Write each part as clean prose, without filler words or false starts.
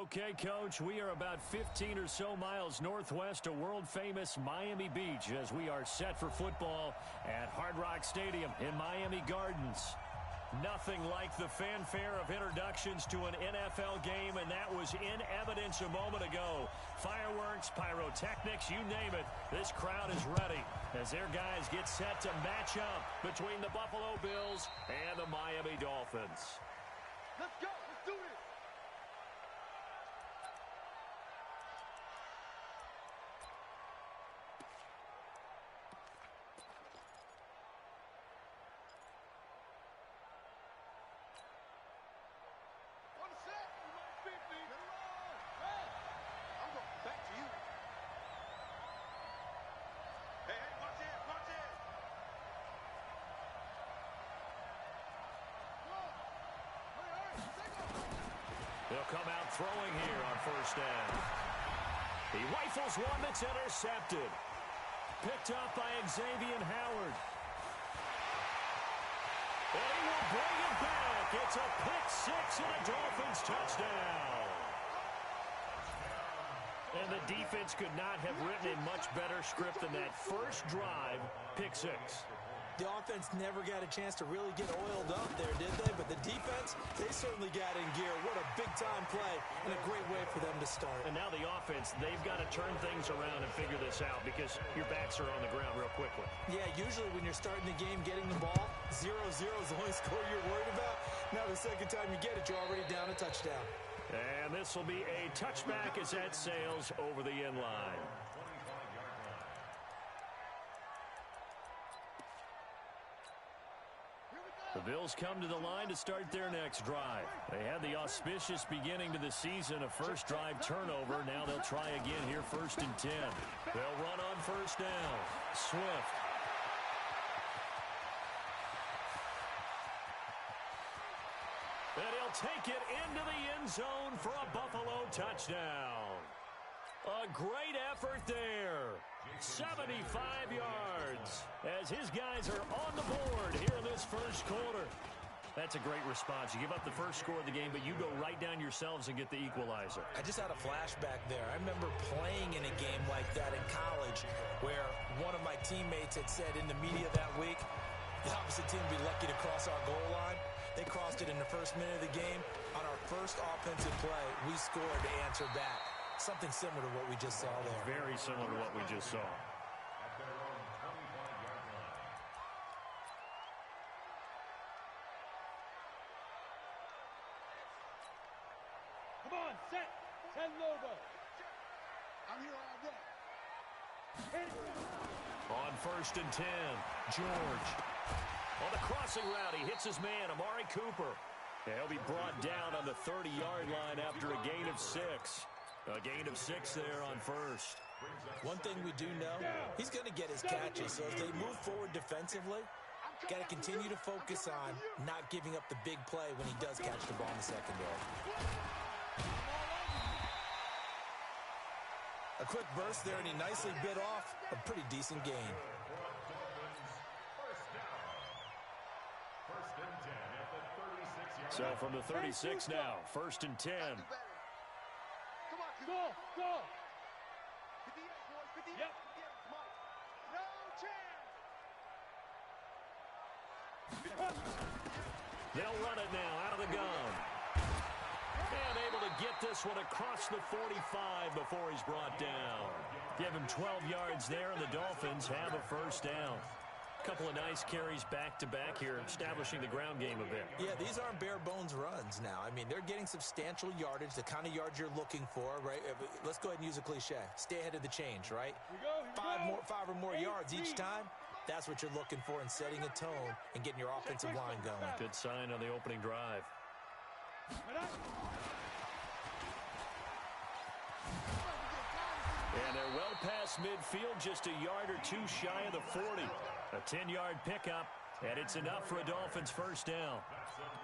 Okay, Coach, we are about 15 or so miles northwest of world-famous Miami Beach as we are set for football at Hard Rock Stadium in Miami Gardens. Nothing like the fanfare of introductions to an NFL game, and that was in evidence a moment ago. Fireworks, pyrotechnics, you name it, this crowd is ready as their guys get set to match up between the Buffalo Bills and the Miami Dolphins. Let's go. Let's do it. They'll come out throwing here on first down. He rifles one that's intercepted. Picked up by Xavier Howard. And he will bring it back. It's a pick six and a Dolphins touchdown. And the defense could not have written a much better script than that first drive, pick six. The offense never got a chance to really get oiled up there, did they? But the defense, they certainly got in gear. What a big-time play and a great way for them to start. And now the offense, they've got to turn things around and figure this out because your backs are on the ground real quickly. Yeah, usually when you're starting the game getting the ball, 0-0 is the only score you're worried about. Now the second time you get it, you're already down a touchdown. And this will be a touchback as that sails over the end line. The Bills come to the line to start their next drive. They had the auspicious beginning to the season, a first drive turnover. Now they'll try again here, 1st and 10. They'll run on first down. Swift. And he'll take it into the end zone for a Buffalo touchdown. A great effort there. 75 yards as his guys are on the board here in this first quarter. That's a great response. You give up the first score of the game, but you go right down yourselves and get the equalizer. I just had a flashback there. I remember playing in a game like that in college where one of my teammates had said in the media that week, the opposite team would be lucky to cross our goal line. They crossed it in the first minute of the game. On our first offensive play, we scored to answer back. Something similar to what we just saw there. Very similar to what we just saw. Come on, set. Send logo. I'm here all day. On 1st and 10, George. On the crossing route, he hits his man, Amari Cooper. He'll be brought down on the 30-yard line after a gain of 6. A gain of 6 there on first. One thing we do know, he's going to get his catches. So as they move forward defensively, got to continue to focus on not giving up the big play when he does catch the ball in the secondary. A quick burst there, and he nicely bit off a pretty decent gain. So from the 36 now, 1st and 10. Come on, go, go. Yep. No chance. They'll run it now out of the gun. And able to get this one across the 45 before he's brought down. Give him 12 yards there, and the Dolphins have a first down. Couple of nice carries back-to-back here, establishing the ground game a bit. Yeah, these aren't bare-bones runs now. I mean, they're getting substantial yardage, the kind of yards you're looking for, right? Let's go ahead and use a cliche. Stay ahead of the change, right? Five or more yards each time. That's what you're looking for in setting a tone and getting your offensive line going. Good sign on the opening drive. And they're well past midfield, just a yard or two shy of the 40. A 10-yard pickup, and it's enough for a Dolphins first down.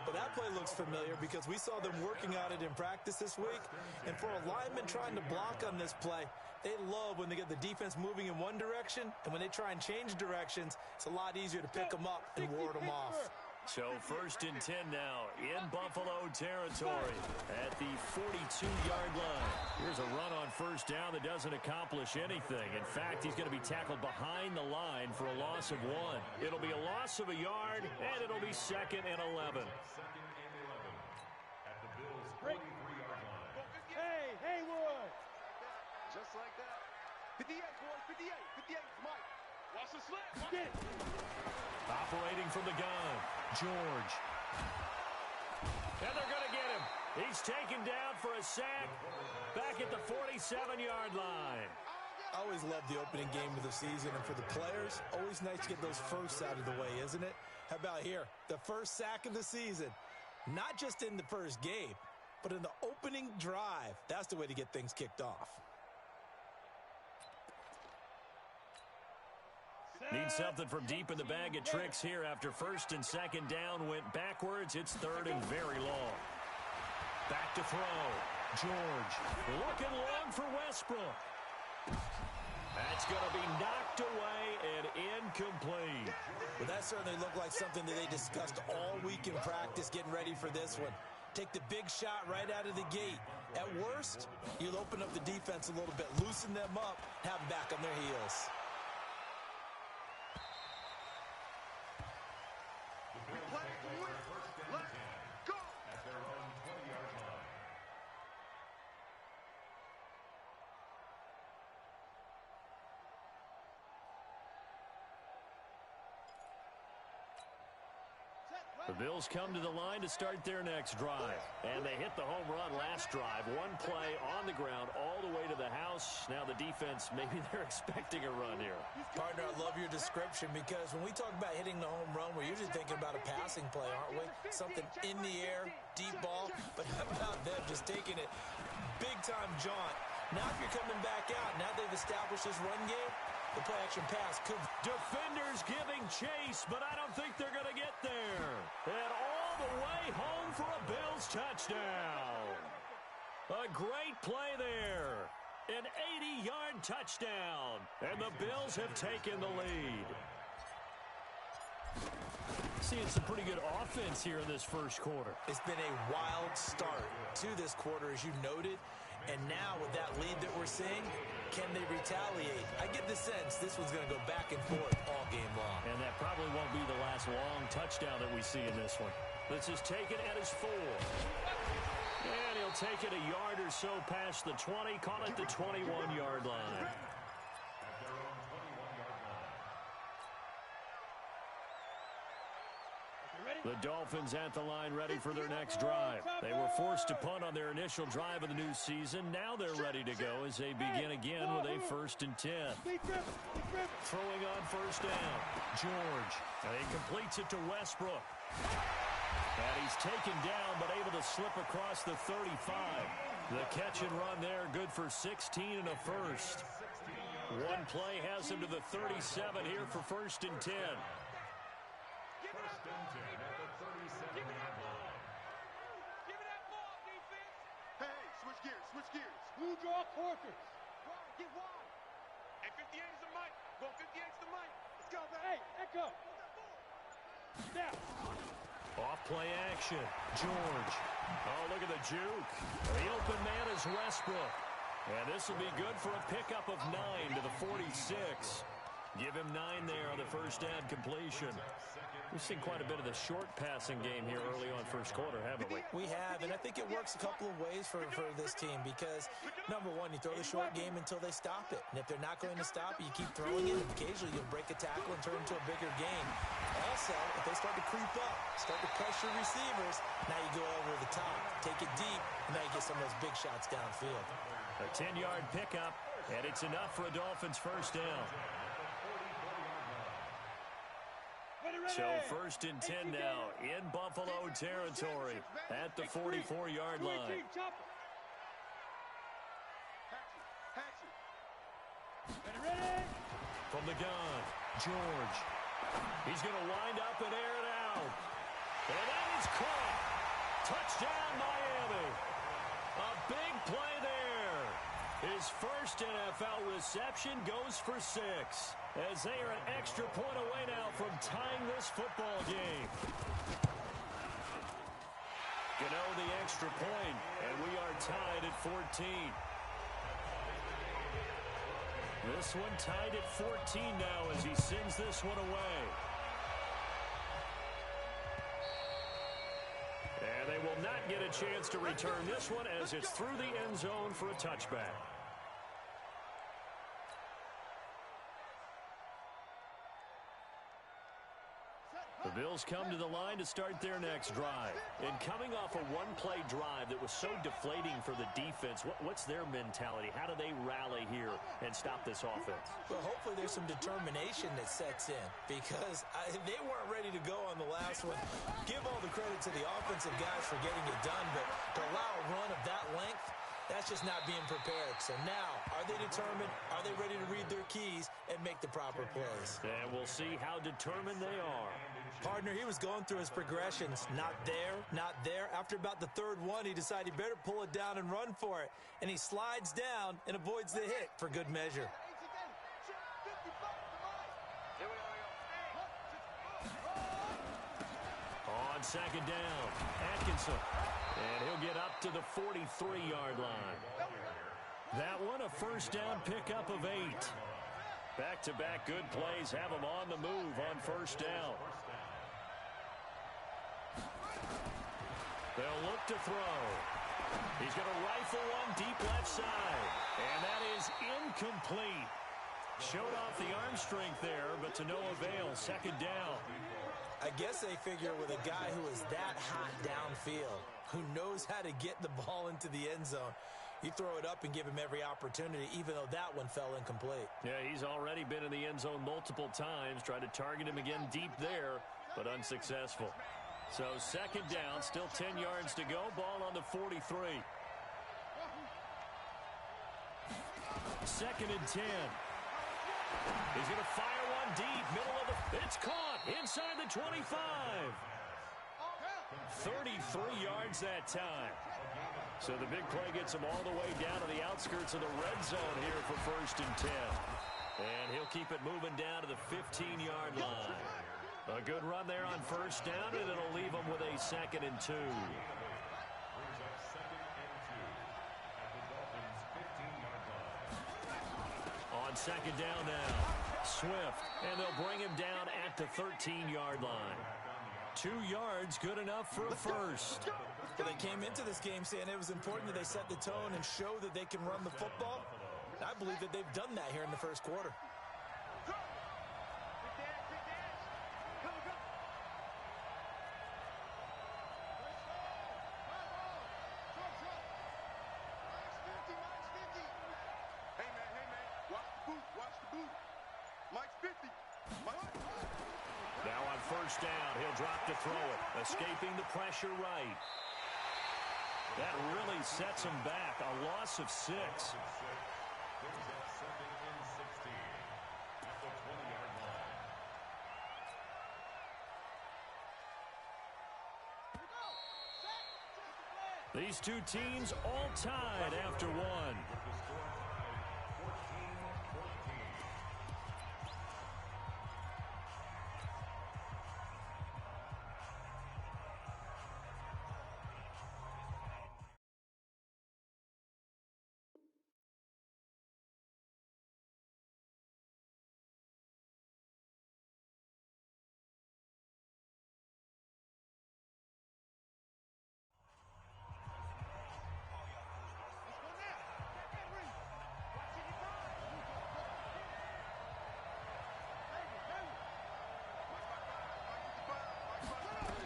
Well, that play looks familiar because we saw them working on it in practice this week. And for a lineman trying to block on this play, they love when they get the defense moving in one direction, and when they try and change directions, it's a lot easier to pick them up and ward them off. So 1st and 10 now in Buffalo territory at the 42-yard line. Here's a run on 1st down that doesn't accomplish anything. In fact, he's going to be tackled behind the line for a loss of 1. It'll be a loss of a yard, and it'll be 2nd and 11. Break. Hey, Haywood! Just like that. 58, boys, 58. 58, Mike. Watch the slip. Get it. Operating from the gun, George. And they're going to get him. He's taken down for a sack back at the 47-yard line. I always love the opening game of the season, and for the players, always nice to get those firsts out of the way, isn't it? How about here? The first sack of the season. Not just in the first game, but in the opening drive. That's the way to get things kicked off. Need something from deep in the bag of tricks here after 1st and 2nd down went backwards. It's 3rd and very long. Back to throw. George looking long for Westbrook. That's going to be knocked away and incomplete. Well, that certainly looked like something that they discussed all week in practice getting ready for this one. Take the big shot right out of the gate. At worst, you'll open up the defense a little bit, loosen them up, have them back on their heels. The Bills come to the line to start their next drive. And they hit the home run last drive. One play on the ground all the way to the house. Now the defense, maybe they're expecting a run here. Partner, I love your description because when we talk about hitting the home run, we're usually thinking about a passing play, aren't we? Something in the air, deep ball. But how about them just taking it big-time jaunt? Now if you're coming back out, now they've established this run game, the play-action pass could... Defenders giving chase, but I don't think they're going to get there. And all the way home for a Bills touchdown. A great play there. An 80-yard touchdown. And the Bills have taken the lead. Seeing some pretty good offense here in this first quarter. It's been a wild start to this quarter, as you noted. And now with that lead that we're seeing, can they retaliate? I get the sense this one's going to go back and forth all game long. And that probably won't be the last long touchdown that we see in this one. This is taken at his 4. And he'll take it a yard or so past the 20, call it the 21-yard line. The Dolphins at the line ready for their next drive. They were forced to punt on their initial drive of the new season. Now they're ready to go as they begin again with a 1st and 10. Throwing on 1st down. George. And he completes it to Westbrook. And he's taken down but able to slip across the 35. The catch and run there good for 16 and a first. One play has him to the 37 here for 1st and 10. Switch gears. Blue draw quarters. Get wide. Hey, 58 is the mic. Go 58 is the mic. Let's go, man. Hey, Echo. Snap. Off play action. George. Oh, look at the juke. The open man is Westbrook. And this will be good for a pickup of 9 to the 46. Give him 9 there on the 1st down completion. We've seen quite a bit of the short passing game here early on first quarter, haven't we? We have, and I think it works a couple of ways for this team because, number one, you throw the short game until they stop it. And if they're not going to stop it, you keep throwing it, and occasionally you'll break a tackle and turn into a bigger game. Also, if they start to creep up, start to pressure receivers, now you go over the top, take it deep, and now you get some of those big shots downfield. A 10-yard pickup, and it's enough for a Dolphins 1st down. So 1st and 10 now in Buffalo territory at the 44-yard line. From the gun, George. He's going to wind up and air it out. And that is caught. Touchdown, Miami. A big play there. His first NFL reception goes for 6. as they are an extra point away now from tying this football game. Gano the extra point, and we are tied at 14. This one tied at 14 now as he sends this one away. And they will not get a chance to return this one as it's through the end zone for a touchback. The Bills come to the line to start their next drive. And coming off a one-play drive that was so deflating for the defense, what's their mentality? How do they rally here and stop this offense? Well, hopefully there's some determination that sets in because they weren't ready to go on the last one. Give all the credit to the offensive guys for getting it done, but to allow a run of that length, that's just not being prepared. So now, are they determined? Are they ready to read their keys and make the proper plays? And we'll see how determined they are. Partner, he was going through his progressions. Not there, not there. After about the third one, he decided he better pull it down and run for it. And he slides down and avoids the hit for good measure. On second down, Atkinson. And he'll get up to the 43-yard line. That one a first down pickup of 8. Back-to-back good plays have him on the move on first down. They'll look to throw. He's going to rifle one deep left side. And that is incomplete. Showed off the arm strength there, but to no avail. Second down. I guess they figure with a guy who is that hot downfield, who knows how to get the ball into the end zone, you throw it up and give him every opportunity, even though that one fell incomplete. Yeah, he's already been in the end zone multiple times. Tried to target him again deep there, but unsuccessful. So second down, still 10 yards to go. Ball on the 43. Second and 10. He's going to fire one deep, middle of the... It's caught inside the 25. 33 yards that time. So the big play gets him all the way down to the outskirts of the red zone here for first and 10. And he'll keep it moving down to the 15-yard line. A good run there on first down, and it'll leave him with a second and 2. On second down now, Swift, and they'll bring him down at the 13-yard line. 2 yards, good enough for a first. Well, they came into this game saying it was important that they set the tone and show that they can run the football. I believe that they've done that here in the first quarter. Now on first down, he'll drop to throw it, escaping the pressure right. That really sets him back, a loss of 6. These two teams all tied after one.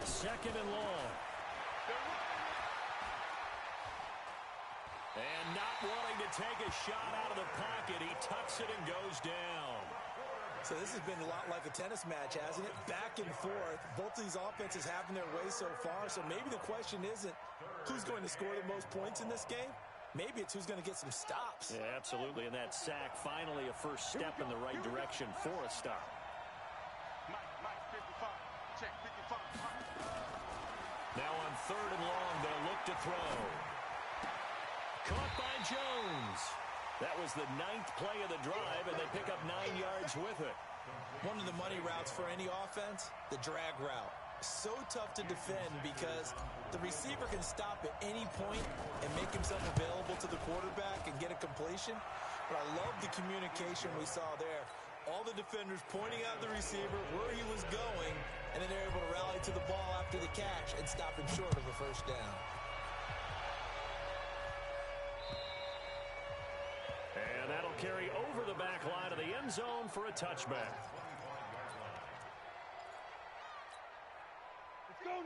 Second and long. And not wanting to take a shot out of the pocket, he tucks it and goes down. So this has been a lot like a tennis match, hasn't it? Back and forth. Both these offenses having their way so far. So maybe the question isn't who's going to score the most points in this game. Maybe it's who's going to get some stops. Yeah, absolutely. And that sack, finally a first step in the right direction for a stop. Mike, 55. Check 55. Now on third and long, they'll look to throw. Caught by Jones. That was the 9th play of the drive, and they pick up 9 yards with it. One of the money routes for any offense, the drag route. So tough to defend because the receiver can stop at any point and make himself available to the quarterback and get a completion. But I love the communication we saw there. All the defenders pointing out the receiver where he was going, and then they're able to rally to the ball after the catch and stop him short of a first down. And that'll carry over the back line of the end zone for a touchback.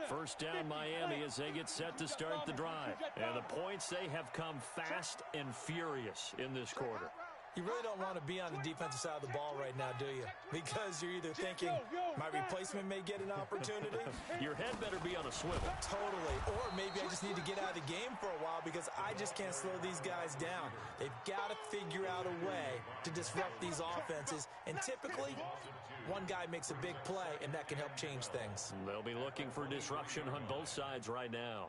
First down Miami as they get set to start the drive. And the points, they have come fast and furious in this quarter. You really don't want to be on the defensive side of the ball right now, do you? Because you're either thinking, my replacement may get an opportunity. Your head better be on a swivel. Totally. Or maybe I just need to get out of the game for a while because I just can't slow these guys down. They've got to figure out a way to disrupt these offenses. And typically, one guy makes a big play, and that can help change things. They'll be looking for disruption on both sides right now.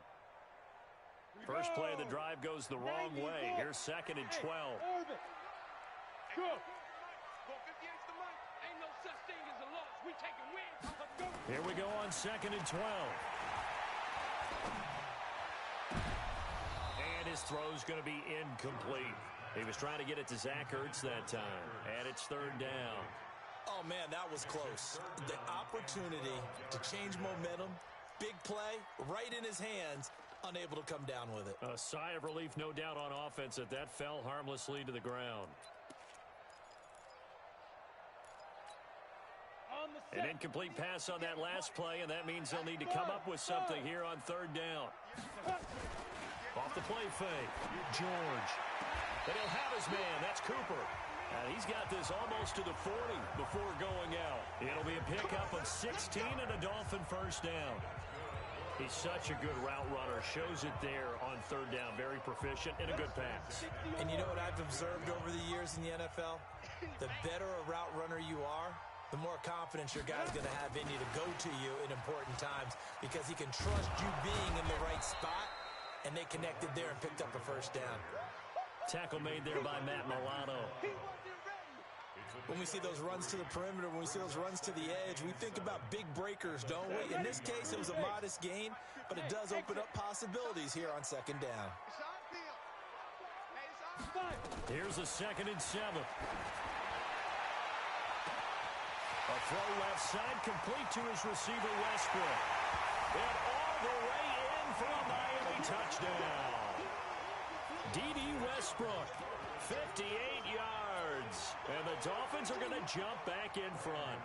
First play of the drive goes the wrong way. Here's 2nd and 12. Go. Here we go on 2nd and 12. And his throw's going to be incomplete. He was trying to get it to Zach Ertz that time. And it's 3rd down. Oh, man, that was close. The opportunity to change momentum, big play, right in his hands, unable to come down with it. A sigh of relief, no doubt, on offense that fell harmlessly to the ground. An incomplete pass on that last play, and that means they'll need to come up with something here on 3rd down. Off the play fake, George. But he'll have his man. That's Cooper. And he's got this almost to the 40 before going out. It'll be a pickup of 16 and a Dolphin first down. He's such a good route runner. Shows it there on 3rd down. Very proficient and a good pass. And you know what I've observed over the years in the NFL? The better a route runner you are, the more confidence your guy's going to have in you to go to you in important times because he can trust you being in the right spot, and they connected there and picked up a first down. Tackle made there by Matt Milano. When we see those runs to the perimeter, when we see those runs to the edge, we think about big breakers, don't we? In this case, it was a modest gain, but it does open up possibilities here on 2nd down. Here's a 2nd and 7. A throw left side, complete to his receiver, Westbrook. And all the way in for a Miami touchdown. D.D. Westbrook, 58 yards. And the Dolphins are going to jump back in front.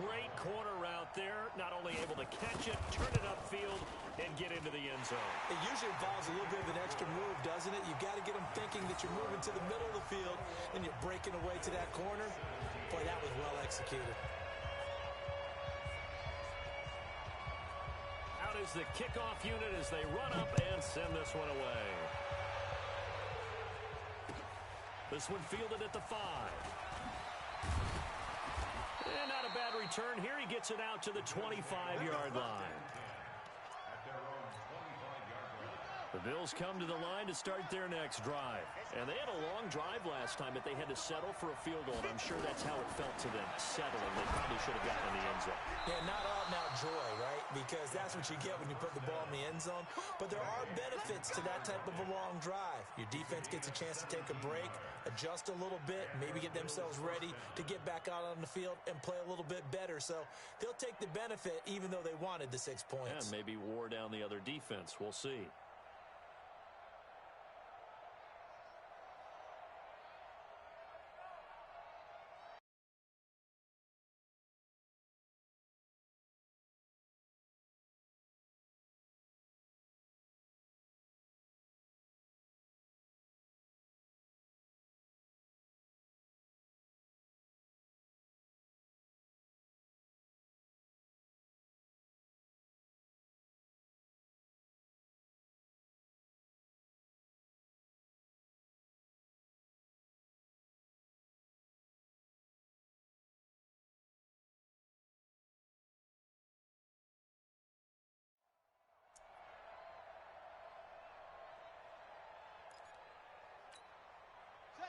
Great corner route there. Not only able to catch it, turn it upfield, and get into the end zone. It usually involves a little bit of an extra move, doesn't it? You've got to get them thinking that you're moving to the middle of the field, and you're breaking away to that corner. Boy, that was well executed. Out is the kickoff unit as they run up and send this one away. This one fielded at the 5. And not a bad return here. He gets it out to the 25-yard line. The Bills come to the line to start their next drive. And they had a long drive last time, but they had to settle for a field goal. And I'm sure that's how it felt to them, settling. They probably should have gotten in the end zone. Yeah, not out-and-out joy, right? Because that's what you get when you put the ball in the end zone. But there are benefits to that type of a long drive. Your defense gets a chance to take a break, adjust a little bit, maybe get themselves ready to get back out on the field and play a little bit better. So they'll take the benefit even though they wanted the 6 points. And maybe wore down the other defense. We'll see.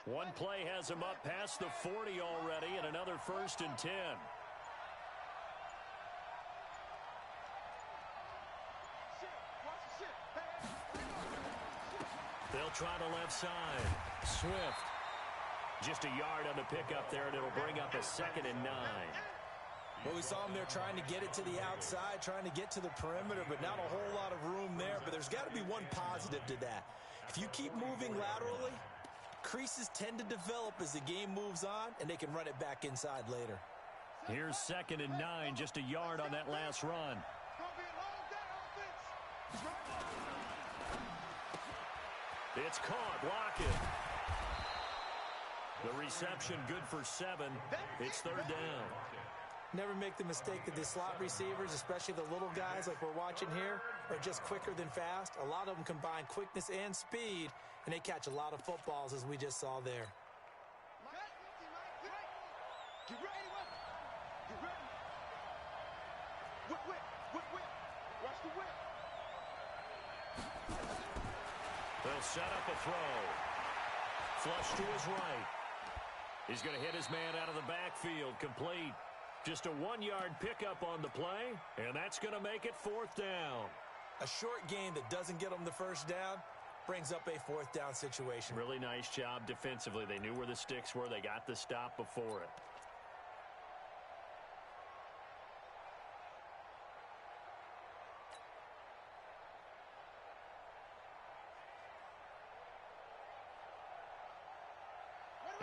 One play has him up past the 40 already, and another 1st and 10. They'll try the left side. Swift. Just a yard on the pickup there, and it'll bring up a 2nd and 9. Well, we saw him there trying to get it to the outside, trying to get to the perimeter, but not a whole lot of room there. But there's got to be one positive to that. If you keep moving laterally, creases tend to develop as the game moves on, and they can run it back inside later. Here's 2nd and 9, just a yard on that last run. It's caught. Lockett. The reception good for 7. It's 3rd down. Never make the mistake that the slot receivers, especially the little guys like we're watching here, are just quicker than fast. A lot of them combine quickness and speed, and they catch a lot of footballs, as we just saw there. Get ready. Get ready. Whip. Watch the whip. They'll set up a throw. Flush to his right. He's going to hit his man out of the backfield. Complete. Just a 1-yard pickup on the play, and that's going to make it 4th down. A short game that doesn't get them the 1st down brings up a 4th down situation. Really nice job defensively. They knew where the sticks were. They got the stop before it.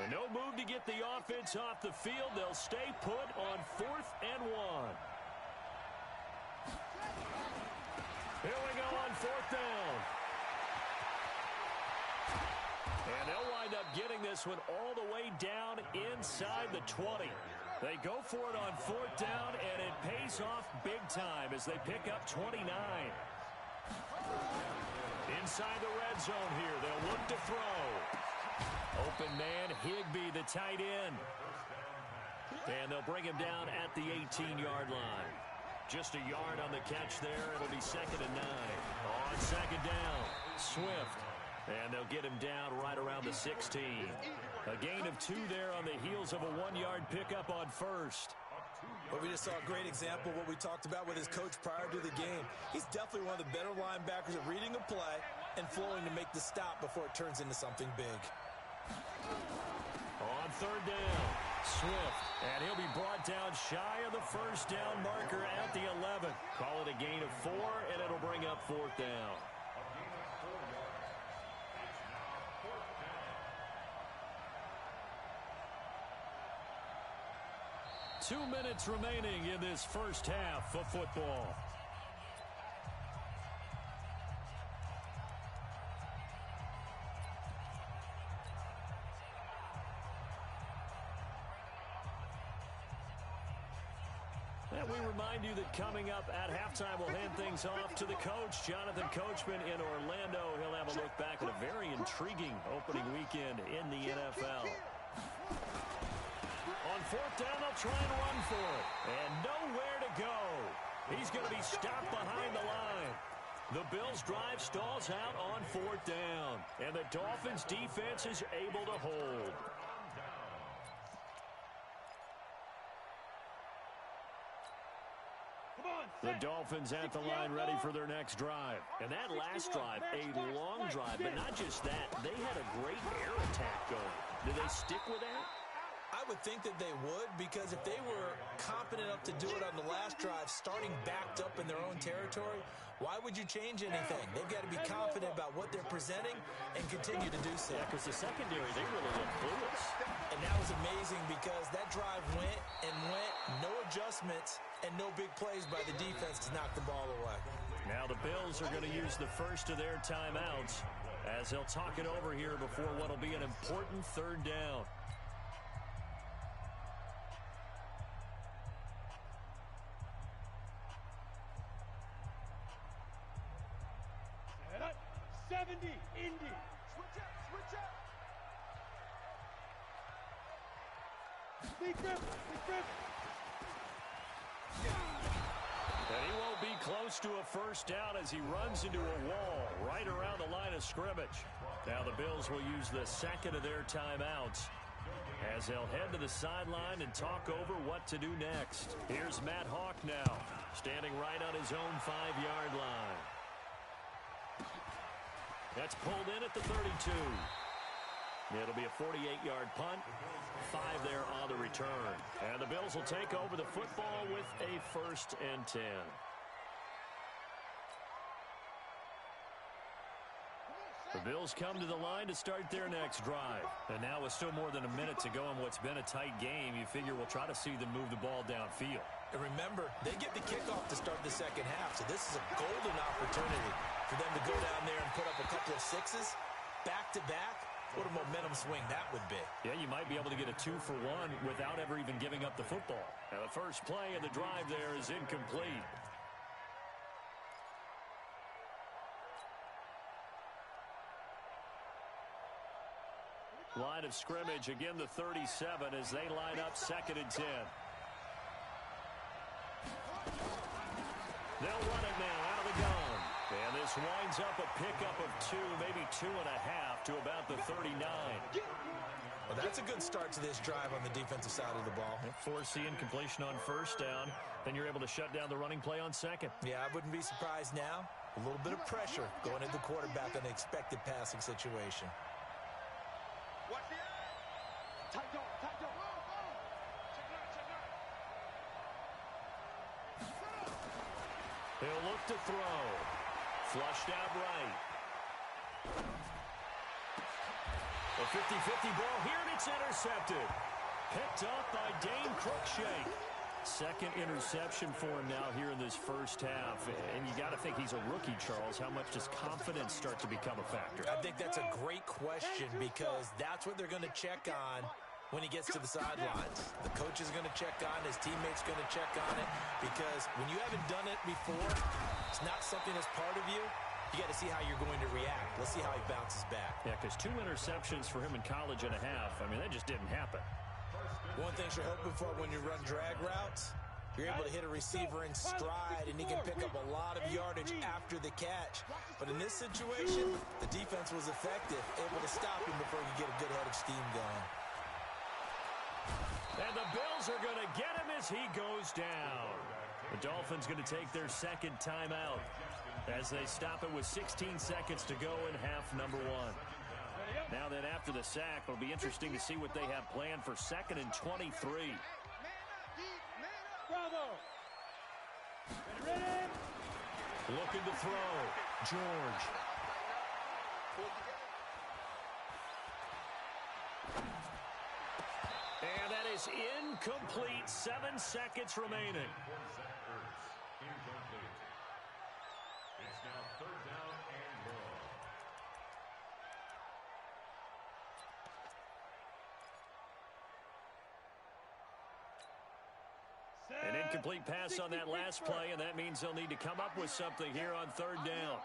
And no move to get the offense off the field. They'll stay put on 4th and 1. Here we go on 4th down. And they'll wind up getting this one all the way down inside the 20. They go for it on 4th down, and it pays off big time as they pick up 29. Inside the red zone here, they'll look to throw. Open man, Higbee, the tight end. And they'll bring him down at the 18-yard line. Just a yard on the catch there. It'll be 2nd and 9. On 2nd down, Swift. And they'll get him down right around the 16. A gain of 2 there on the heels of a 1-yard pickup on 1st. Well, we just saw a great example of what we talked about with his coach prior to the game. He's definitely one of the better linebackers at reading a play and flowing to make the stop before it turns into something big. On 3rd down, Swift, and he'll be brought down shy of the 1st down marker at the 11. Call it a gain of 4, and it'll bring up 4th down. Two minutes remaining in this first half of football. And we remind you that coming up at halftime, we'll hand things off to the coach, Jonathan Coachman in Orlando. He'll have a look back at a very intriguing opening weekend in the NFL. On 4th down, they'll try and run for it. And nowhere to go. He's going to be stopped behind the line. The Bills' drive stalls out on 4th down. And the Dolphins' defense is able to hold. The Dolphins at the line ready for their next drive. And that last drive, a long drive, but not just that. They had a great air attack going. Do they stick with that? I would think that they would, because if they were confident enough to do it on the last drive, starting backed up in their own territory, why would you change anything? They've got to be confident about what they're presenting and continue to do so. Yeah, because the secondary, they really look clueless. And that was amazing because that drive went and went, no adjustments, and no big plays by the defense to knock the ball away. Now the Bills are going to use the first of their timeouts as they'll talk it over here before what will be an important 3rd down. Set up. 70, Indy. Switch up. Big grip. And he won't be close to a first down as he runs into a wall right around the line of scrimmage. Now the Bills will use the second of their timeouts as they'll head to the sideline and talk over what to do next. Here's Matt Hawk now, standing right on his own 5-yard line. That's pulled in at the 32. It'll be a 48-yard punt, 5 there on the return. And the Bills will take over the football with a 1st and 10. The Bills come to the line to start their next drive. And now with still more than a minute to go in what's been a tight game, you figure we'll try to see them move the ball downfield. And remember, they get the kickoff to start the second half, so this is a golden opportunity for them to go down there and put up a couple of sixes back-to-back. What a momentum swing that would be. Yeah, you might be able to get a 2-for-1 without ever even giving up the football. Now, the first play of the drive there is incomplete. Line of scrimmage, again the 37 as they line up 2nd and 10. They'll run it now out of the gun. And this winds up a pickup of 2, maybe 2.5 to about the 39. Well, that's a good start to this drive on the defensive side of the ball. Forcing completion on first down. Then you're able to shut down the running play on second. Yeah, I wouldn't be surprised now. A little bit of pressure going into the quarterback on an expected passing situation. Watch the edge. Tight dog, tight dog. Check it out. He'll look to throw. Flushed out right. A 50-50 ball here, and it's intercepted. Picked up by Dane Cruikshank. Second interception for him now here in this first half. And you got to think he's a rookie, Charles. How much does confidence start to become a factor? I think that's a great question because that's what they're going to check on when he gets to the sidelines. The coach is going to check on, his teammates going to check on it, because when you haven't done it before, it's not something that's part of you. You got to see how you're going to react. Let's see how he bounces back. Yeah, because 2 interceptions for him in college and a half, I mean, that just didn't happen. One thing you're hoping for when you run drag routes, you're able to hit a receiver in stride, and he can pick up a lot of yardage after the catch. But in this situation, the defense was effective, able to stop him before he could get a good head of steam going. And the Bills are going to get him as he goes down. The Dolphins going to take their second timeout as they stop it with 16 seconds to go in half number 1. Now then, after the sack, it'll be interesting to see what they have planned for 2nd and 23. Bravo. Ready? Looking to throw. George. And that is incomplete. 7 seconds remaining. It's now 3rd down and goal. An incomplete pass on that last play, and that means they'll need to come up with something here on 3rd down.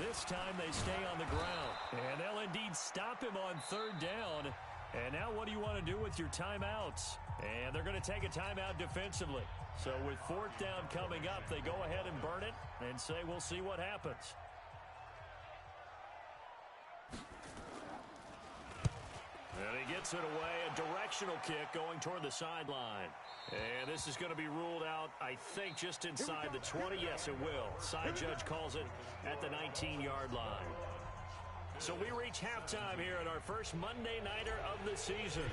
This time they stay on the ground, and they'll indeed stop him on 3rd down. And now what do you want to do with your timeouts? And they're going to take a timeout defensively. So with 4th down coming up, they go ahead and burn it and say we'll see what happens. And he gets it away, a directional kick going toward the sideline. And this is going to be ruled out, I think, just inside the 20. Yes, it will. Side judge calls it at the 19-yard line. So we reach halftime here at our first Monday Nighter of the season.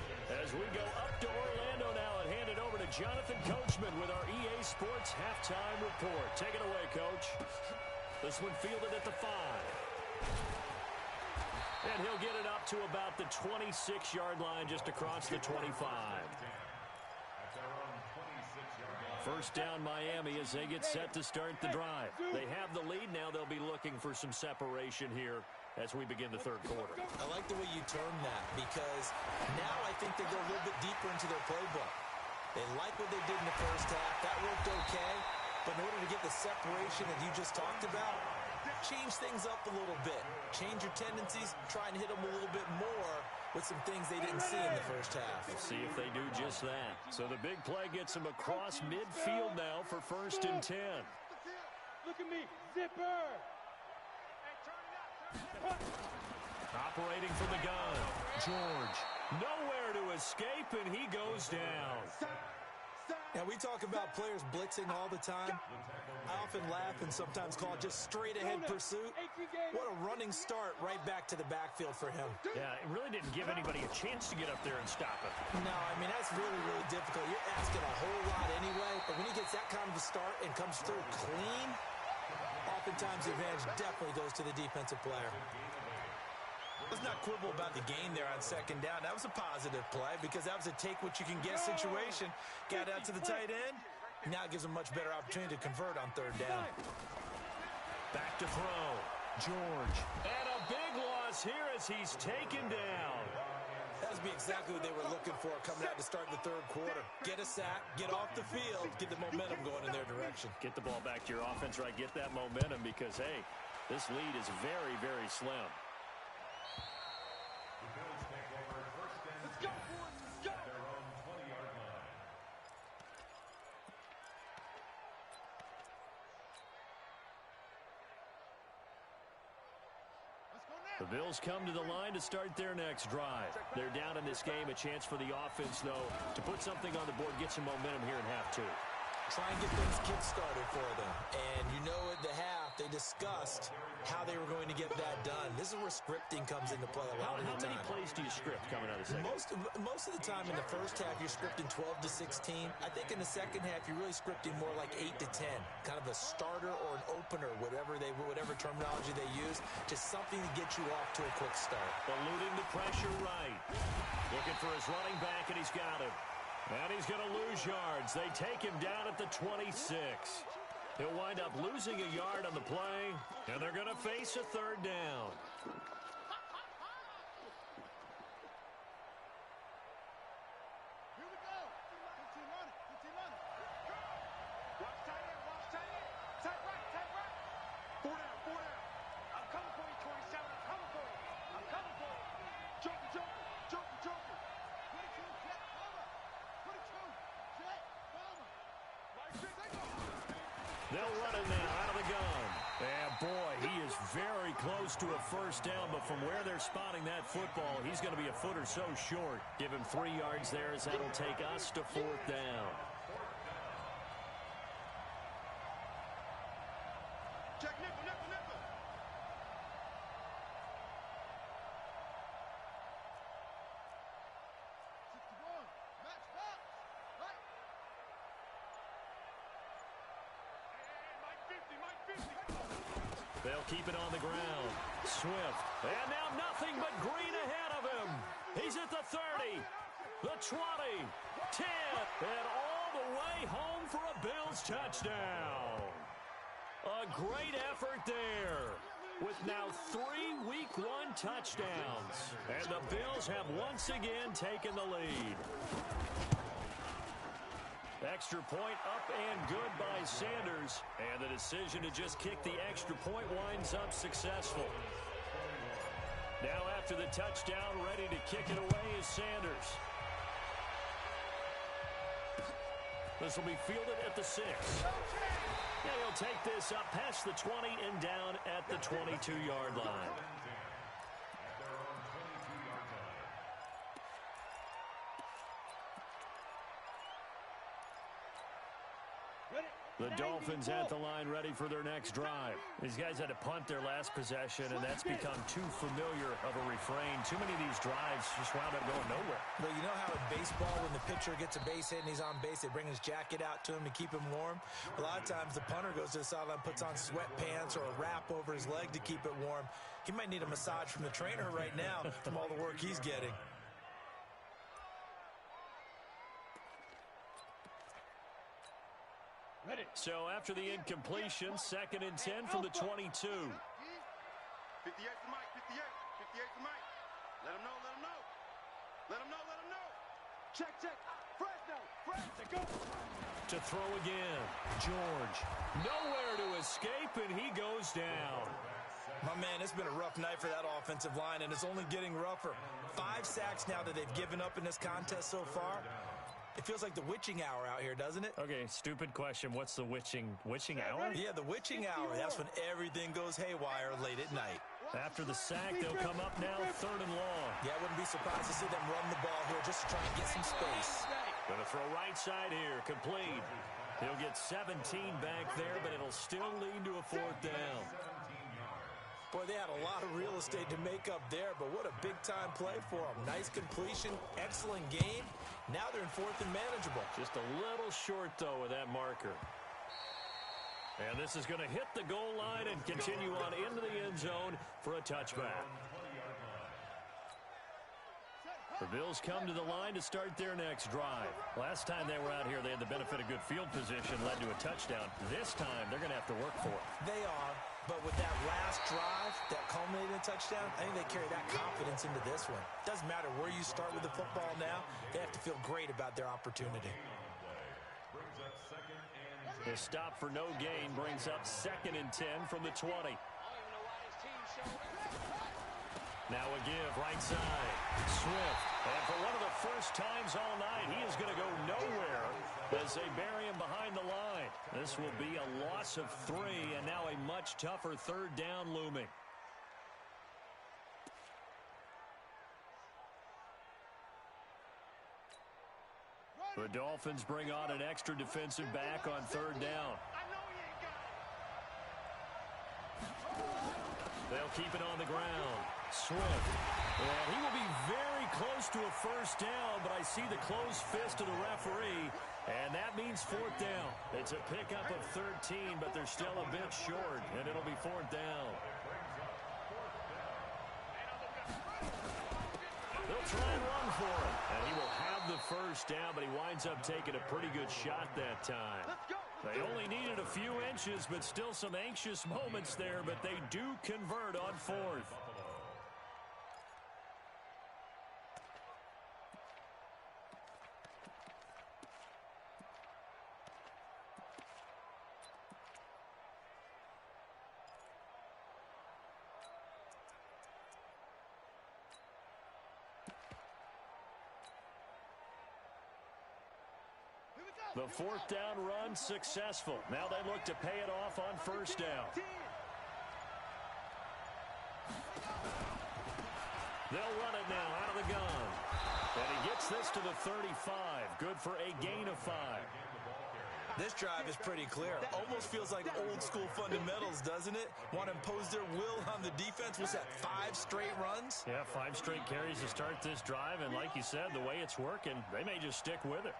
As we go up to Orlando now and hand it over to Jonathan Coachman with our EA Sports Halftime Report. Take it away, Coach. This one fielded at the 5. And he'll get it up to about the 26-yard line just across the 25. First down Miami as they get set to start the drive. They have the lead now. They'll be looking for some separation here as we begin the 3rd quarter. I like the way you term that because now I think they go a little bit deeper into their playbook. They like what they did in the first half. That worked okay. But in order to get the separation that you just talked about, change things up a little bit. Change your tendencies, try and hit them a little bit more with some things they didn't see in the first half. We'll see if they do just that. So the big play gets them across midfield now for 1st and 10. Look at me, zipper. Operating from the gun. George, nowhere to escape, and he goes down. Now, we talk about players blitzing all the time. I often laugh and sometimes call it just straight-ahead pursuit. What a running start right back to the backfield for him. Yeah, it really didn't give anybody a chance to get up there and stop him. No, I mean, that's really, really difficult. You're asking a whole lot anyway, but when he gets that kind of a start and comes through clean, oftentimes the advantage definitely goes to the defensive player. Let's not quibble about the gain there on 2nd down. That was a positive play because that was a take-what-you-can-get situation. Got out to the tight end. Now it gives him much better opportunity to convert on 3rd down. Back to throw. George. And a big loss here as he's taken down. That would be exactly what they were looking for coming out to start the 3rd quarter. Get a sack, get off the field, get the momentum going in their direction. Get the ball back to your offense, right? Get that momentum because, hey, this lead is very, very slim. The Bills come to the line to start their next drive. They're down in this game. A chance for the offense, though, to put something on the board, get some momentum here in half 2. Try and get things kick-started for them. And you know at the half, they discussed how they were going to get that done. This is where scripting comes into play a lot of the time. How many plays do you script coming out of the second? Most of the time in the first half, you're scripting 12 to 16. I think in the second half, you're really scripting more like 8 to 10. Kind of a starter or an opener, whatever terminology they use. Just something to get you off to a quick start. Eluding the pressure right. Looking for his running back, and he's got him. And he's going to lose yards. They take him down at the 26. He'll wind up losing a yard on the play, and they're going to face a 3rd down. Here we go. 15 on it. 15 on it. Watch tight end. Watch tight end. Tight right. Tight right. 4 down. 4 down. I'm coming for you, 27. I'm coming for you. I'm coming for you. Joker, Joker. Joker, Joker. 22, jet, bomber. 22, jet, bomber. Right, take off. They'll run it now out of the gun. And boy, he is very close to a 1st down, but from where they're spotting that football, he's going to be a foot or so short. Give him 3 yards there as that'll take us to 4th down. Check nickel, nickel, nickel. Match box. Right. Mike 50, Mike 50. They'll keep it on the ground. Swift. And now nothing but green ahead of him. He's at the 30, the 20, 10, and all the way home for a Bills touchdown. A great effort there with now 3 Week 1 touchdowns. And the Bills have once again taken the lead. Extra point up and good by Sanders. And the decision to just kick the extra point winds up successful. Now after the touchdown, ready to kick it away is Sanders. This will be fielded at the 6. And he'll take this up past the 20 and down at the 22-yard line. The Dolphins at the line ready for their next drive. These guys had to punt their last possession, and that's become too familiar of a refrain. Too many of these drives just wound up going nowhere. Well, you know how in baseball, when the pitcher gets a base hit and he's on base, they bring his jacket out to him to keep him warm? A lot of times the punter goes to the sideline, puts on sweatpants or a wrap over his leg to keep it warm. He might need a massage from the trainer right now from all the work he's getting. Ready. So after the incompletion, 2nd and 10 from the 22. 58 to Mike, 58. 58 to Mike. Let him know, let him know. Let him know, let him know. Check, check. Fresno, Fresno, go. To throw again. George. Nowhere to escape, and he goes down. My man, it's been a rough night for that offensive line, and it's only getting rougher. 5 sacks now that they've given up in this contest so far. It feels like the witching hour out here, doesn't it? Okay, stupid question. What's the witching hour? Yeah, the witching hour. That's when everything goes haywire late at night. After the sack, they'll come up now 3rd and long. Yeah, I wouldn't be surprised to see them run the ball here just to try and get some space. Going to throw right side here, complete. He'll get 17 back there, but it'll still lead to a 4th down. Boy, they had a lot of real estate to make up there, but what a big-time play for them. Nice completion, excellent game. Now they're in 4th and manageable. Just a little short, though, with that marker. And this is going to hit the goal line and continue on into the end zone for a touchback. The Bills come to the line to start their next drive. Last time they were out here, they had the benefit of good field position, led to a touchdown. This time, they're going to have to work for it. They are, but with that last drive, that culminated in a touchdown, I think they carry that confidence into this one. Doesn't matter where you start with the football now, they have to feel great about their opportunity. The stop for no gain brings up 2nd and 10 from the 20. Now a give, right side. Swift. And for one of the first times all night, he is going to go nowhere as they bury him behind the line. This will be a loss of 3, and now a much tougher 3rd down looming. The Dolphins bring on an extra defensive back on 3rd down. They'll keep it on the ground. Swift. And he will be very close to a 1st down, but I see the closed fist of the referee, and that means 4th down. It's a pickup of 13, but they're still a bit short, and it'll be 4th down. They'll try and run for it, and he will have the 1st down, but he winds up taking a pretty good shot that time. They only needed a few inches, but still some anxious moments there, but they do convert on 4th. The 4th down run successful. Now they look to pay it off on 1st down. They'll run it now out of the gun. And he gets this to the 35. Good for a gain of 5. This drive is pretty clear. Almost feels like old school fundamentals, doesn't it? Want to impose their will on the defense. Was that 5 straight runs? Yeah, 5 straight carries to start this drive. And like you said, the way it's working, they may just stick with it.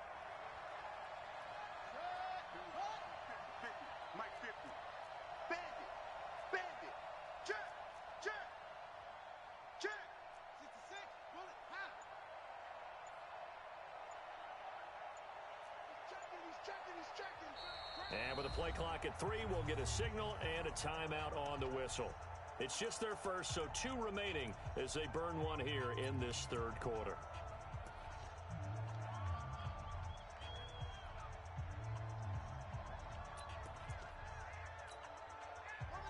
And with a play clock at 3, we'll get a signal and a timeout on the whistle. It's just their first, so 2 remaining as they burn one here in this 3rd quarter.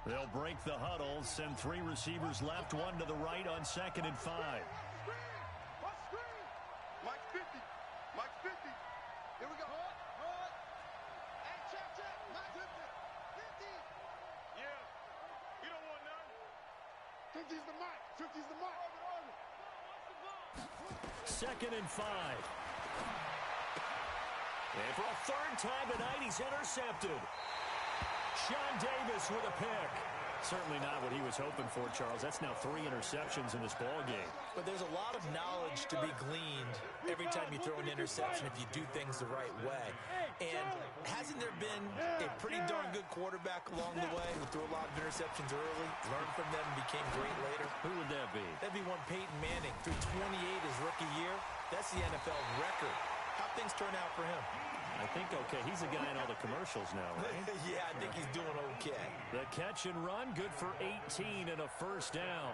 They'll break the huddle, send 3 receivers left, 1 to the right on 2nd and 5. Mike 50. Mike 50. Here we go. Hey, check. Mike 50. 50. Yeah. You don't want none. 50's the Mike. 50's the Mike. 2nd and 5. And for a 3rd time tonight, he's intercepted. Sean Davis with a pick. Certainly not what he was hoping for, Charles. That's now 3 interceptions in this ball game. But there's a lot of knowledge to be gleaned every time you throw an interception if you do things the right way. And hasn't there been a pretty darn good quarterback along the way who threw a lot of interceptions early, learned from them, and became great later? Who would that be? That'd be one Peyton Manning. Threw 28 his rookie year. That's the NFL record. How'd things turn out for him? I think okay. He's a guy in all the commercials now, right? Yeah, I think he's doing okay. The catch and run, good for 18 and a 1st down.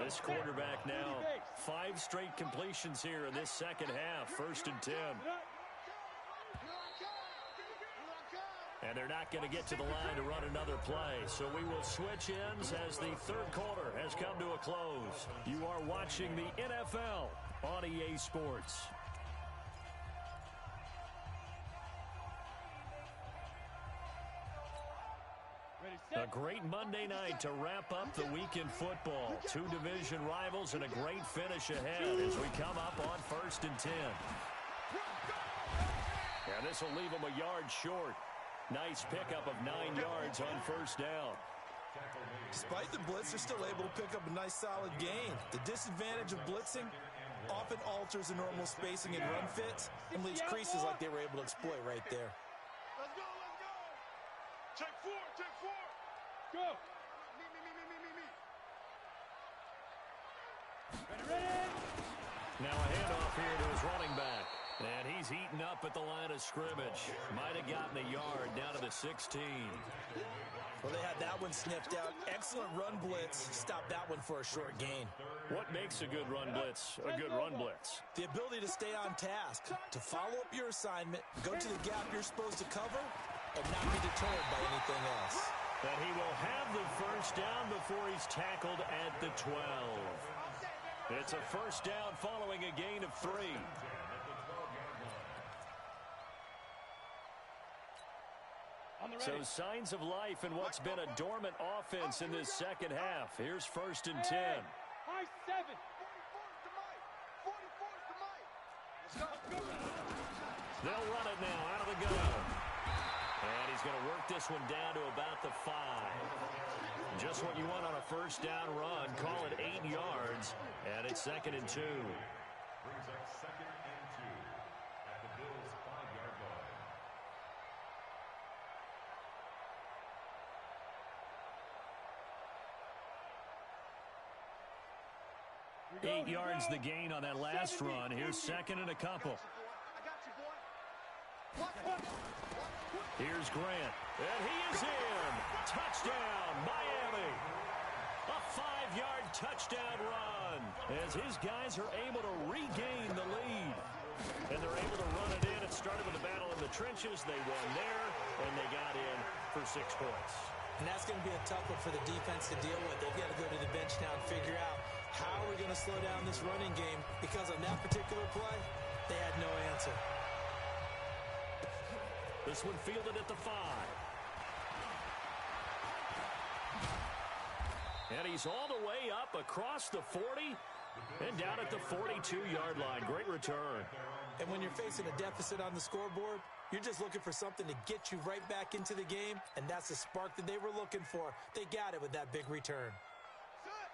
This quarterback now, 5 straight completions here in this 2nd half. 1st and 10. And And they're not going to get to the line to run another play. So we will switch ends as the third quarter has come to a close. You are watching the NFL on EA Sports. A great Monday night to wrap up the week in football. Two division rivals and a great finish ahead as we come up on 1st and 10. And this will leave them a yard short. Nice pickup of 9 yards on 1st down. Despite the blitz, they're still able to pick up a nice solid gain. The disadvantage of blitzing often alters the normal spacing and run fits and leaves creases like they were able to exploit right there. Let's go, let's go. Check 4, check 4. Go. Me. Ready? Now a handoff here to his running back. And he's eaten up at the line of scrimmage. Might have gotten a yard down to the 16. Well, they had that one sniffed out. Excellent run blitz. Stopped that one for a short gain. What makes a good run blitz a good run blitz? The ability to stay on task, to follow up your assignment, go to the gap you're supposed to cover, and not be deterred by anything else. And he will have the first down before he's tackled at the 12. It's a first down following a gain of 3. So signs of life in what's been a dormant offense in this second half. Here's 1st and 10. High 7. 44's to Mike. 44's to Mike. Let's go. They'll run it now out of the gun. And he's going to work this one down to about the 5. Just what you want on a first down run. Call it 8 yards. And it's 2nd and 2. Brings up 2nd and 2 at the Bills' 5-yard line. 8 yards the gain on that last run. Here's 2nd and a couple. I got you, boy. Watch. Here's Grant. And he is in. Touchdown, Miami. A 5-yard touchdown run as his guys are able to regain the lead. And they're able to run it in. It started with a battle in the trenches. They won there, and they got in for 6 points. And that's going to be a tough one for the defense to deal with. They've got to go to the bench now and figure out how we're going to slow down this running game, because on that particular play, they had no answer. This one fielded at the 5. And he's all the way up across the 40 and down at the 42-yard line. Great return. And when you're facing a deficit on the scoreboard, you're just looking for something to get you right back into the game, and that's the spark that they were looking for. They got it with that big return.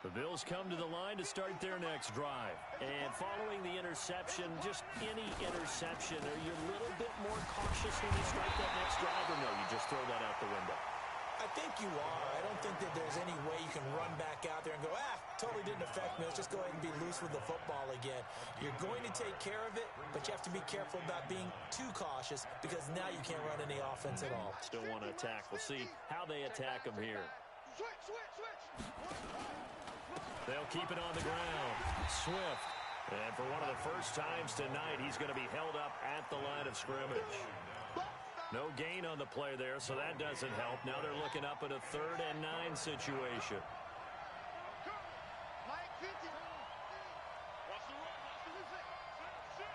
The Bills come to the line to start their next drive. And following the interception, just any interception, are you a little bit more cautious when you start that next drive, or no, you just throw that out the window? I think you are. I don't think that there's any way you can run back out there and go, totally didn't affect me. Let's just go ahead and be loose with the football again. You're going to take care of it, but you have to be careful about being too cautious, because now you can't run any offense at all. Still want to attack. We'll see how they attack them here. Switch. They'll keep it on the ground. Swift. And for one of the first times tonight, he's going to be held up at the line of scrimmage. No gain on the play there, so that doesn't help. Now they're looking up at a 3rd and 9 situation. Mike 50. Watch the run. Sit.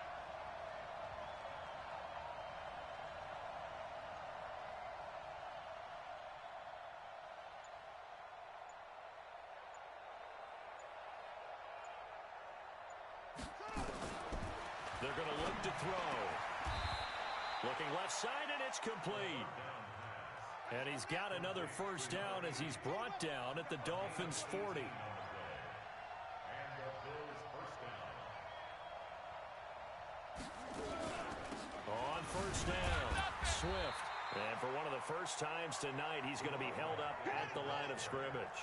They're going to look to throw. Looking left side, and it's complete. And he's got another first down as he's brought down at the Dolphins' 40. And the Bills' first down. On first down, Swift. And for one of the first times tonight, he's going to be held up at the line of scrimmage.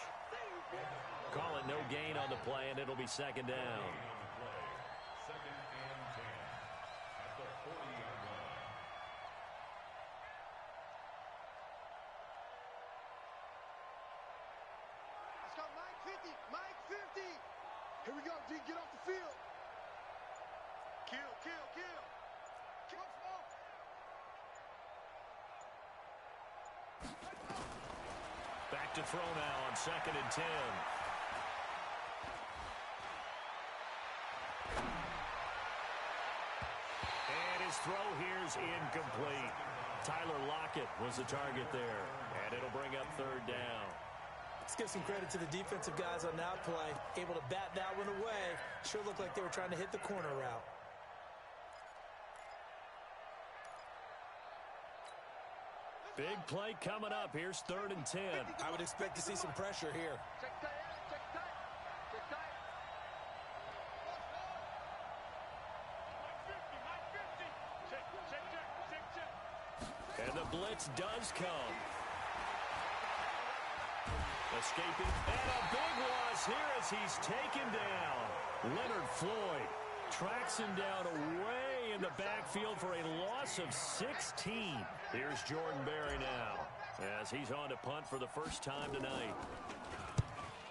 Call it no gain on the play, and it'll be 2nd down. 2nd and 10 at the 40-yard line. Let's go, Mike 50. Mike 50. Here we go, D. Get off the field. Kill. Come on. to throw now on 2nd and 10. And his throw here's incomplete. Tyler Lockett was the target there. And it'll bring up 3rd down. Let's give some credit to the defensive guys on that play. Able to bat that one away. Sure looked like they were trying to hit the corner route. Big play coming up. Here's 3rd and 10. I would expect to see some pressure here. Check tight, check tight, check tight. And the blitz does come. Escaping. And a big loss here as he's taken down. Leonard Floyd tracks him down away in the backfield for a loss of 16. Here's Jordan Berry now as he's on to punt for the first time tonight.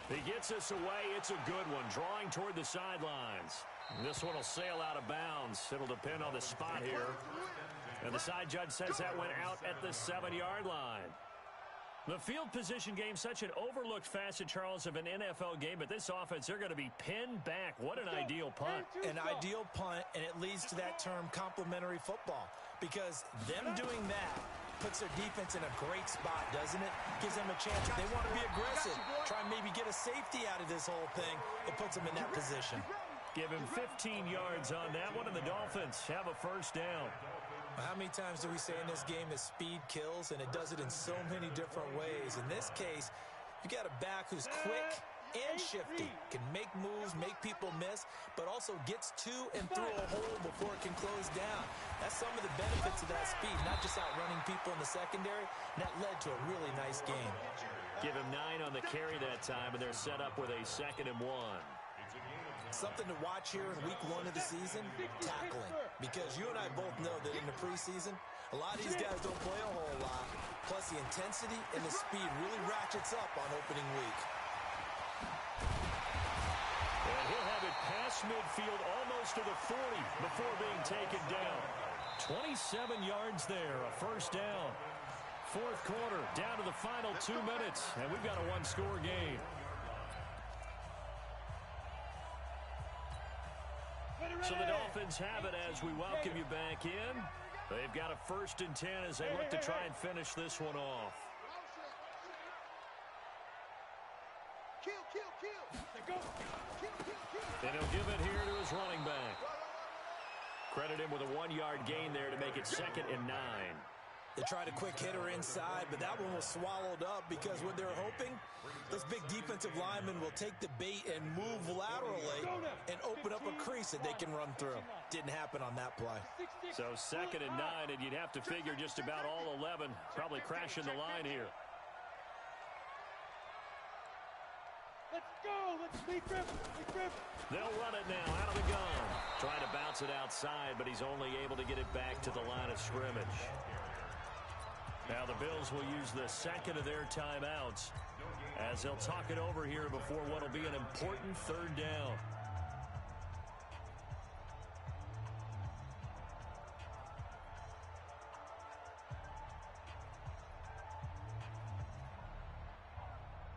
He gets us away. It's a good one, drawing toward the sidelines. This one will sail out of bounds. It'll depend on the spot here. And the side judge says that went out at the 7-yard line. The field position game, such an overlooked facet, Charles, of an NFL game, but this offense, they're going to be pinned back. What an ideal punt. An ideal punt, and it leads to that term complementary football, because them doing that puts their defense in a great spot, doesn't it? Gives them a chance. If they want to be aggressive, try and maybe get a safety out of this whole thing, it puts them in that position. Give him 15 yards on that one, and the Dolphins have a 1st down. How many times do we say in this game that speed kills, and it does it in so many different ways? In this case, you got a back who's quick and shifty, can make moves, make people miss, but also gets to and through a hole before it can close down. That's some of the benefits of that speed, not just outrunning people in the secondary, and that led to a really nice game. Give him 9 on the carry that time, and they're set up with a 2nd and 1. Something to watch here in week 1 of the season, tackling. Because you and I both know that in the preseason, a lot of these guys don't play a whole lot. Plus, the intensity and the speed really ratchets up on opening week. And he'll have it past midfield almost to the 40 before being taken down. 27 yards there, a 1st down. 4th quarter, down to the final 2 minutes, and we've got a 1-score game. So the Dolphins have it as we welcome you back in. They've got a 1st and 10 as they look to try and finish this one off. And he'll give it here to his running back. Credit him with a 1-yard gain there to make it 2nd and 9. They tried a quick hitter inside, but that one was swallowed up because what they're hoping, those big defensive linemen will take the bait and move laterally and open up a crease that they can run through. Didn't happen on that play. So 2nd and 9, and you'd have to figure just about all 11 probably crashing the line here. Let's go. Let's be grip. They'll run it now out of the gun. Trying to bounce it outside, but he's only able to get it back to the line of scrimmage. Now the Bills will use the 2nd of their timeouts as they'll talk it over here before what will be an important 3rd down.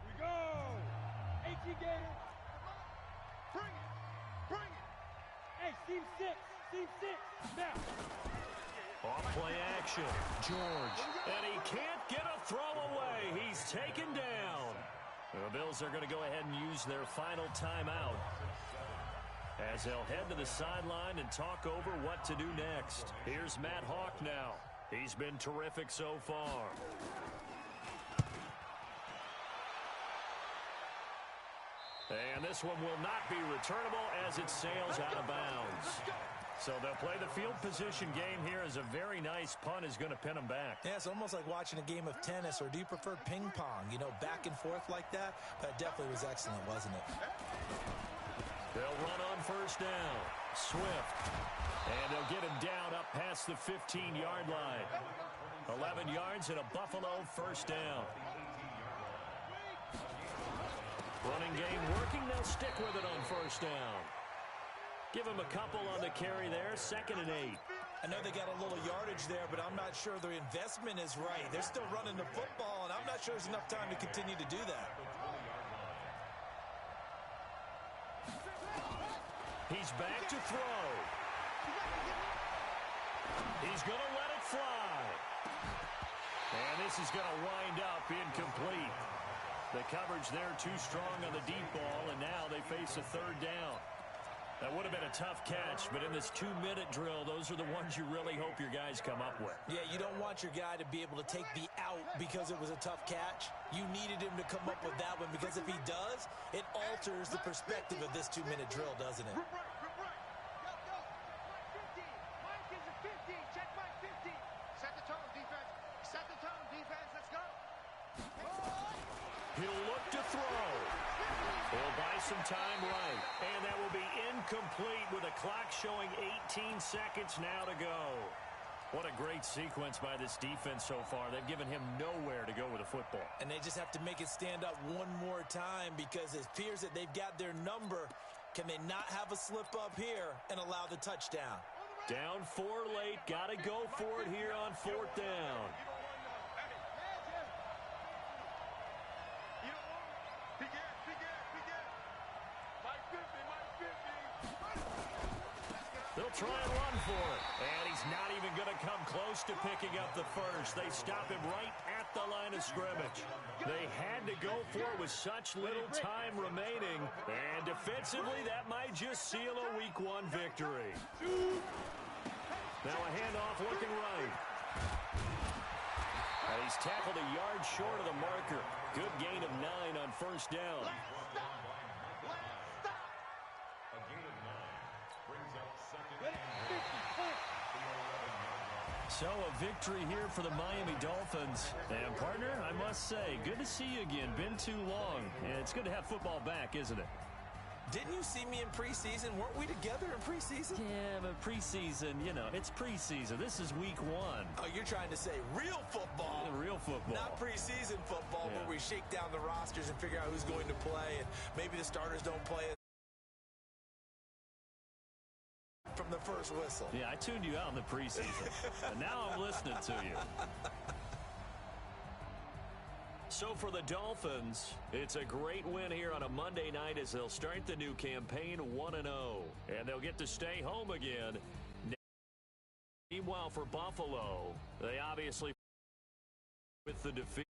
We go. 18 Gators. Bring it. Hey, team 6. Now. Off-play action. George. And he can't get a throw away. He's taken down. The Bills are going to go ahead and use their final timeout as they'll head to the sideline and talk over what to do next. Here's Matt Hawk now. He's been terrific so far. And this one will not be returnable as it sails out of bounds. So they'll play the field position game here as a very nice punt is going to pin them back. Yeah, it's almost like watching a game of tennis, or do you prefer ping pong? You know, back and forth like that? That definitely was excellent, wasn't it? They'll run on 1st down. Swift. And they'll get him down up past the 15-yard line. 11 yards and a Buffalo 1st down. Running game working. They'll stick with it on 1st down. Give him a couple on the carry there. 2nd and 8. I know they got a little yardage there, but I'm not sure their investment is right. They're still running the football, and I'm I'm not sure there's enough time to continue to do that. He's back to throw. He's going to let it fly. And this is going to wind up incomplete. The coverage there too strong on the deep ball, and now they face a third down. That would have been a tough catch, but in this 2-minute drill, those are the ones you really hope your guys come up with. Yeah, you don't want your guy to be able to take the out because it was a tough catch. You needed him to come up with that one, because if he does, it alters the perspective of this 2-minute drill, doesn't it? He'll look to throw. He'll buy some time right. And that will be incomplete with a clock showing 18 seconds now to go. What a great sequence by this defense so far. They've given him nowhere to go with the football. And they just have to make it stand up one more time, because it appears that they've got their number. Can they not have a slip up here and allow the touchdown? Down 4 late. Got to go for it here on 4th down. They'll try and run for it. And he's not even going to come close to picking up the first. They stop him right at the line of scrimmage. They had to go for it with such little time remaining. And defensively, that might just seal a Week 1 victory. Now a handoff looking right. And he's tackled a yard short of the marker. Good gain of 9 on 1st down. So a victory here for the Miami Dolphins. And partner, I must say, good to see you again. Been too long. And it's good to have football back, isn't it? Didn't you see me in preseason? Weren't we together in preseason? Yeah, but preseason, you know, it's preseason. This is Week 1. Oh, you're trying to say real football. Real football. Not preseason football, yeah, where we shake down the rosters and figure out who's going to play, and maybe the starters don't play from the first whistle. Yeah, I tuned you out in the preseason. And now I'm listening to you. So for the Dolphins, it's a great win here on a Monday night as they'll start the new campaign 1-0. And they'll get to stay home again. Meanwhile, for Buffalo, they obviously with the defeat.